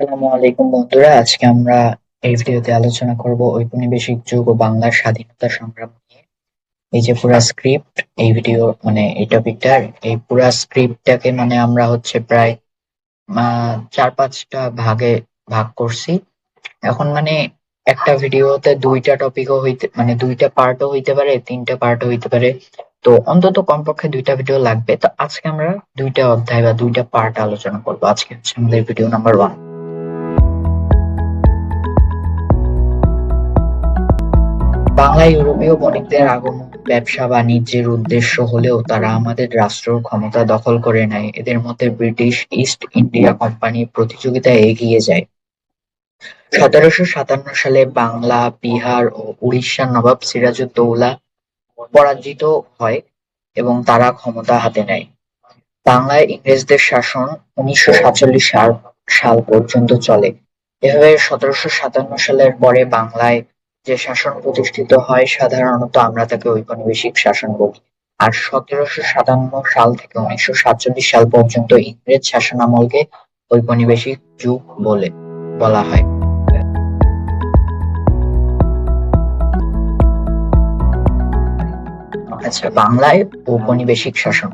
আসসালামু আলাইকুম বন্ধুরা, আজকে আমরা এই ভিডিওতে আলোচনা করব ঔপনিবেশিক যুগ ও বাংলার স্বাধীনতা সংগ্রাম নিয়ে। এই যে পুরা স্ক্রিপ্ট, এই ভিডিও মানে এই টপিকটার এই পুরা স্ক্রিপ্টটাকে আমরা হচ্ছে প্রায় 4-5টা ভাগে ভাগ করছি। এখন একটা ভিডিওতে দুইটা টপিকও হইতে দুইটা পার্টও হইতে পারে, তিনটা পার্টও হইতে পারে। তো অন্তত কমপক্ষে দুইটা ভিডিও লাগবে। তো আজকে আমরা দুইটা অধ্যায় বা দুইটা পার্ট আলোচনা করবো। আজকে হচ্ছে আমাদের ভিডিও নাম্বার 1। বাংলায় ইউরোপীয় বণিকদের আগমন ব্যবসা-বাণিজ্যের উদ্দেশ্য হলেও তারা আমাদের রাষ্ট্র ক্ষমতা দখল করে নেয়। এদের মধ্যে ব্রিটিশ ইস্ট ইন্ডিয়া কোম্পানি প্রতিযোগিতায় এগিয়ে যায়। ১৭৫৭ সালে বাংলা, বিহার ও উড়িষ্যার নবাব সিরাজউদ্দৌলা পরাজিত হয় এবং তারা ক্ষমতা হাতে নেয়। বাংলায় ইংরেজদের শাসন ১৯৪৭ সাল পর্যন্ত চলে। এভাবে ১৭৫৭ সালের পরে বাংলায় যে শাসন প্রতিষ্ঠিত হয় সাধারণত আমরা তাকে ঔপনিবেশিক শাসন বলি। আর ১৭৫৭ সাল থেকে ১৯৪৭ সাল পর্যন্ত ইংরেজ শাসনামলকে ঔপনিবেশিক যুগ বলা হয়। আচ্ছা, বাংলায় ঔপনিবেশিক শাসন।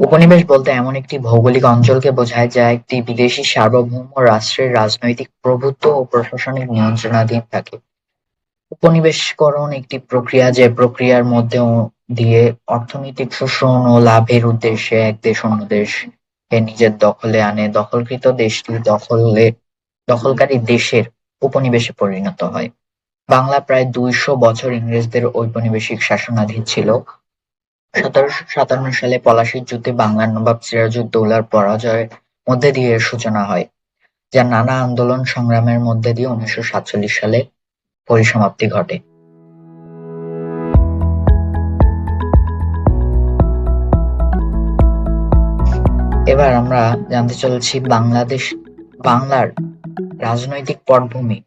উপনিবেশ বলতে এমন একটি ভৌগোলিক অঞ্চলকে বোঝায় যা একটি বিদেশী সার্বভৌম রাষ্ট্রের রাজনৈতিক প্রভুত্ব ও প্রশাসনিক নিয়ন্ত্রণাধীন থাকে। উপনিবেশকরণ একটি প্রক্রিয়া যে প্রক্রিয়ার মধ্যে দিয়ে অর্থনৈতিক শোষণ ও লাভের উদ্দেশ্যে এক দেশ অন্য দেশকে নিজের দখলে আনে। দখলকৃত দেশটি দখলকারী দেশের উপনিবেশে পরিণত হয়। বাংলা প্রায় ২০০ বছর ইংরেজদের ঔপনিবেশিক শাসনাধীন ছিল। ১৭৫৭ সালে পলাশীর যুদ্ধে বাংলার নবাব সিরাজউদ্দৌলার পরাজয়ের মধ্যে দিয়ে এর সূচনা হয়, যা নানা আন্দোলন সংগ্রামের মধ্যে দিয়ে ১৯৪৭ সালে পরিসমাপ্তি ঘটে। এবার আমরা জানতে চলেছি বাংলার রাজনৈতিক পটভূমি,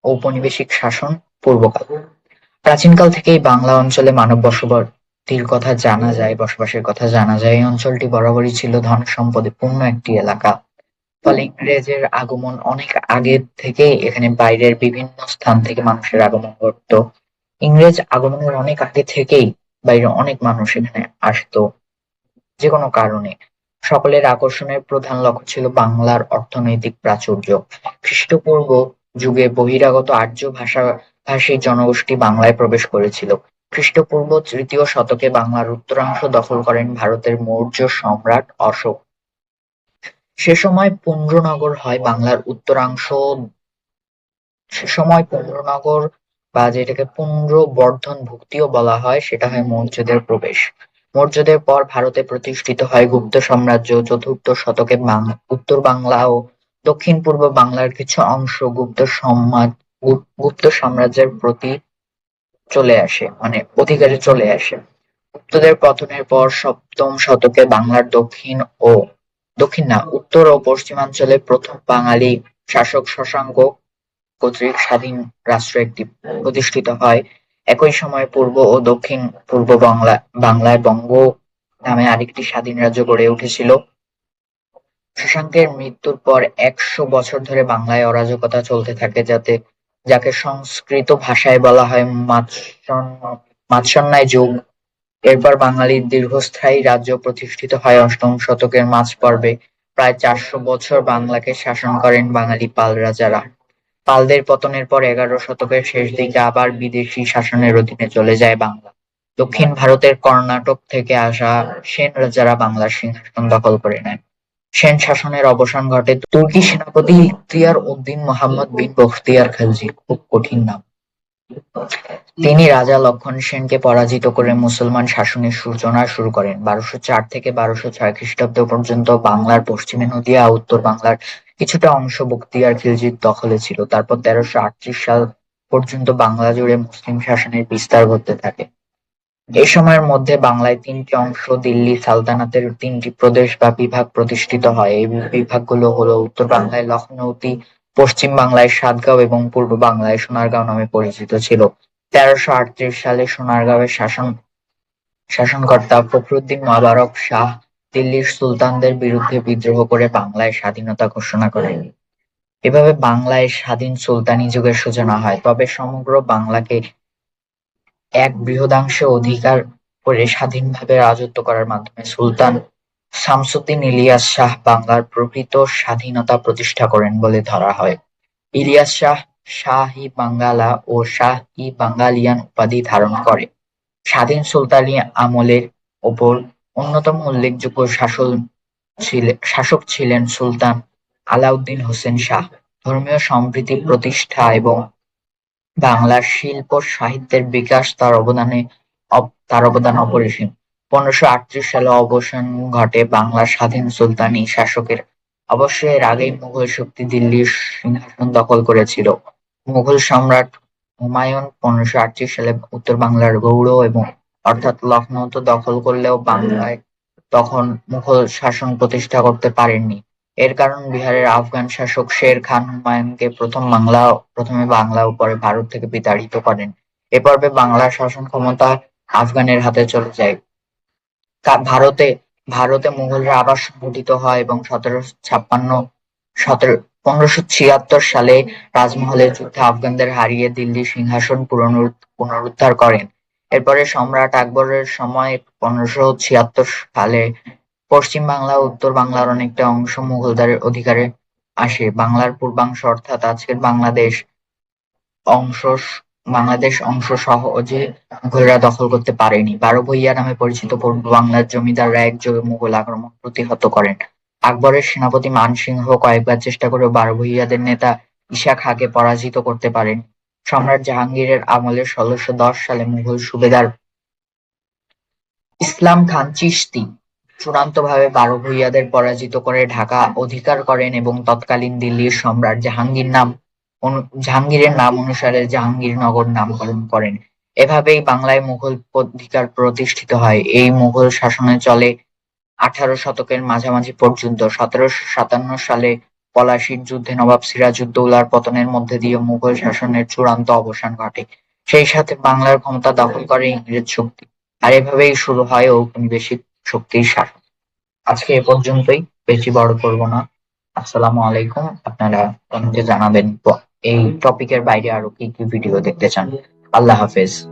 ঔপনিবেশিক শাসন পূর্বকাল। প্রাচীনকাল থেকেই বাংলা অঞ্চলে মানব বসবাসের কথা জানা যায়। এই অঞ্চলটি বরাবরই ছিল ধন সম্পদে পূর্ণ একটি এলাকা। ফলে ইংরেজের আগমন অনেক আগে থেকেই এখানে বাইরের বিভিন্ন স্থান থেকে মানুষের আগমন ঘটতো। ইংরেজ আগমনের অনেক আগে থেকেই বাইরের অনেক মানুষ এখানে আসতো যে কোনো কারণে। সকলের আকর্ষণের প্রধান লক্ষ্য ছিল বাংলার অর্থনৈতিক প্রাচুর্য। খ্রিস্টপূর্ব যুগে বহিরাগত আর্য ভাষাভাষী জনগোষ্ঠী বাংলায় প্রবেশ করেছিল। খ্রিস্টপূর্ব ৩য় শতকে বাংলার উত্তরাংশ দখল করেন ভারতের মৌর্য সম্রাট অশোক। সে সময় পুন্ড্রনগর হয় বাংলার উত্তরাংশ। সে সময় পুন্ড্রনগর বা যেটাকে পুন্ড্রবর্ধন ভুক্তিও বলা হয়, সেটা হয় মৌর্যদের প্রবেশ। মৌর্যদের পর ভারতে প্রতিষ্ঠিত হয় গুপ্ত সাম্রাজ্য। ৪র্থ শতকে উত্তর বাংলা ও দক্ষিণ-পূর্ব বাংলার কিছু অংশ গুপ্ত সাম্রাজ্যের প্রতি চলে আসে, অধিকারে চলে আসে। গুপ্তদের পতনের পর ৭ম শতকে বাংলার দক্ষিণ না, উত্তর ও পশ্চিমাঞ্চলে প্রথম বাঙালি শাসক শশাঙ্ক কর্তৃক স্বাধীন রাষ্ট্র একটি প্রতিষ্ঠিত হয়। একই সময়ে পূর্ব ও দক্ষিণ-পূর্ব বাংলায় বঙ্গ নামে আরেকটি স্বাধীন রাজ্য গড়ে উঠেছিল। শশাঙ্কের মৃত্যুর পর ১০০ বছর ধরে বাংলায় অরাজকতা চলতে থাকে, যাকে সংস্কৃত ভাষায় বলা হয় মাৎসন্যায় যুগ। এরপর বাঙালির দীর্ঘস্থায়ী রাজ্য প্রতিষ্ঠিত হয় ৮ম শতকের মাঝপর্বে। প্রায় ৪০০ বছর বাংলাকে শাসন করেন বাঙালি পাল রাজারা। পালদের পতনের পর ১১ শতকের শেষ দিকে আবার বিদেশি শাসনের অধীনে চলে যায় বাংলা। দক্ষিণ ভারতের কর্ণাটক থেকে আসা সেন রাজারা বাংলার সিংহাসন দখল করে নেন। সেন শাসনের অবসান ঘটে তুর্কি সেনাপতি ইখতিয়ার উদ্দিন মোহাম্মদ বিন বখতিয়ার খালজির। খুব কঠিন নাম। তিনি রাজা লক্ষণ সেনকে পরাজিত করে মুসলমান শাসনের সূচনা শুরু করেন। ১২০৪ থেকে ১২০৬ খ্রিস্টাব্দ পর্যন্ত বাংলার পশ্চিমে নদিয়া, উত্তর বাংলার কিছুটা অংশ বখতিয়ার খিলজির দখলে ছিল। তারপর ১৩৩৮ সাল পর্যন্ত বাংলা জুড়ে মুসলিম শাসনের বিস্তার ঘটতে থাকে। এই সময়ের মধ্যে বাংলায় ৩টি অংশ দিল্লি সালতানাতের ৩টি প্রদেশ বা বিভাগ প্রতিষ্ঠিত হয়। এই বিভাগগুলো হলো উত্তর বাংলায় লখনৌতি, পশ্চিম বাংলায় সাতগাঁও এবং পূর্ব বাংলায় সোনারগাঁও নামে পরিচিত ছিল। ১৩৩৮ সালে সোনারগাঁওয়ের শাসনকর্তা ফখরুদ্দীন মোবারক শাহ দিল্লির সুলতানদের বিরুদ্ধে বিদ্রোহ করে বাংলায় স্বাধীনতা ঘোষণা করেন। এভাবে বাংলায় স্বাধীন সুলতানি যুগের সূচনা হয়। তবে সমগ্র বাংলাকে এক বৃহদাংশে অধিকার করে স্বাধীনভাবে রাজত্ব করার মাধ্যমে সুলতান শামসুদ্দীন ইলিয়াস শাহ বাংলার প্রকৃত স্বাধীনতা প্রতিষ্ঠা করেন বলে ধরা হয়। ইলিয়াস শাহ শাহ-ই-বাঙ্গালা ও শাহ-ই-বাঙ্গালিয়ান উপাধি ধারণ করে। স্বাধীন সুলতানি আমলের ওপর অন্যতম উল্লেখযোগ্য শাসক ছিলেন সুলতান আলাউদ্দিন হোসেন শাহ। ধর্মীয় সম্প্রীতি প্রতিষ্ঠা এবং বাংলার শিল্প সাহিত্যের বিকাশ তার অবদান অপরিসীম। 1538 সালে অবসান ঘটে বাংলার স্বাধীন সুলতানি শাসকের। অবশ্য এর আগেই মুঘল শক্তি দিল্লির সিংহাসন দখল করেছিল। মুঘল সম্রাট হুমায়ুন 1538 সালে উত্তর বাংলার গৌড় এবং অর্থাৎ লখনৌ তো দখল করলেও বাংলায় তখন মুঘল শাসন প্রতিষ্ঠা করতে পারেননি। এর কারণ বিহারের আফগান শাসক শের খান হুমায়ুনকে প্রথমে বাংলা ও পরে ভারত থেকে বিতাড়িত করেন। এ পর্বে বাংলার শাসন ক্ষমতা আফগানের হাতে চলে যায়। ভারতে ভারতে মুঘলরা আবার সংগঠিত হয় এবং 1576 সালে রাজমহলের যুদ্ধে আফগানদের হারিয়ে দিল্লি সিংহাসন পুনরুদ্ধার করেন। এরপরে সম্রাট আকবরের সময় 1576 সালে পশ্চিম বাংলা ও উত্তর বাংলার অনেকটা অংশ মুঘলদের অধিকারে আসে। বাংলার পূর্বাংশ অর্থাৎ আজকের বাংলাদেশ অংশ সহজে মুঘলরা দখল করতে পারেনি। বারো ভূঁইয়া নামে পরিচিত পূর্ব বাংলার জমিদাররা একযোগে মুঘল আক্রমণ প্রতিহত করেন। আকবরের সেনাপতি মান সিংহ কয়েকবার চেষ্টা করেও বারো ভূঁইয়াদের নেতা ঈশা খাঁকে পরাজিত করতে পারেন। সম্রাট জাহাঙ্গীরের আমলে 1610 সালে মুঘল সুবেদার ইসলাম খান চিশতি চূড়ান্তভাবে বারো ভূঁইয়াদের পরাজিত করে ঢাকা অধিকার করেন এবং তৎকালীন দিল্লির সম্রাট জাহাঙ্গীরের নাম অনুসারে জাহাঙ্গীরনগর নামকরণ করেন। এভাবেই বাংলায় মুঘল অধিকার প্রতিষ্ঠিত হয়। এই মুঘল শাসনে চলে 18 শতকের মাঝামাঝি পর্যন্ত। 1757 সালে পলাশীর যুদ্ধে নবাব সিরাজউদ্দৌলার পতনের মধ্যে দিয়ে মুঘল শাসনের চূড়ান্ত অবসান ঘটে। সেই সাথে বাংলার ক্ষমতা দখল করে ইংরেজ শক্তি। আর এভাবেই শুরু হয় ঔপনিবেশিক শক্তির শাসন। আজকে এ পর্যন্তই, বেশি বড় করব না। আসসালামু আলাইকুম। আপনারা কমেন্টে জানাবেন এই টপিকের বাইরে আরো কি কি ভিডিও দেখতে চান। আল্লাহ হাফেজ।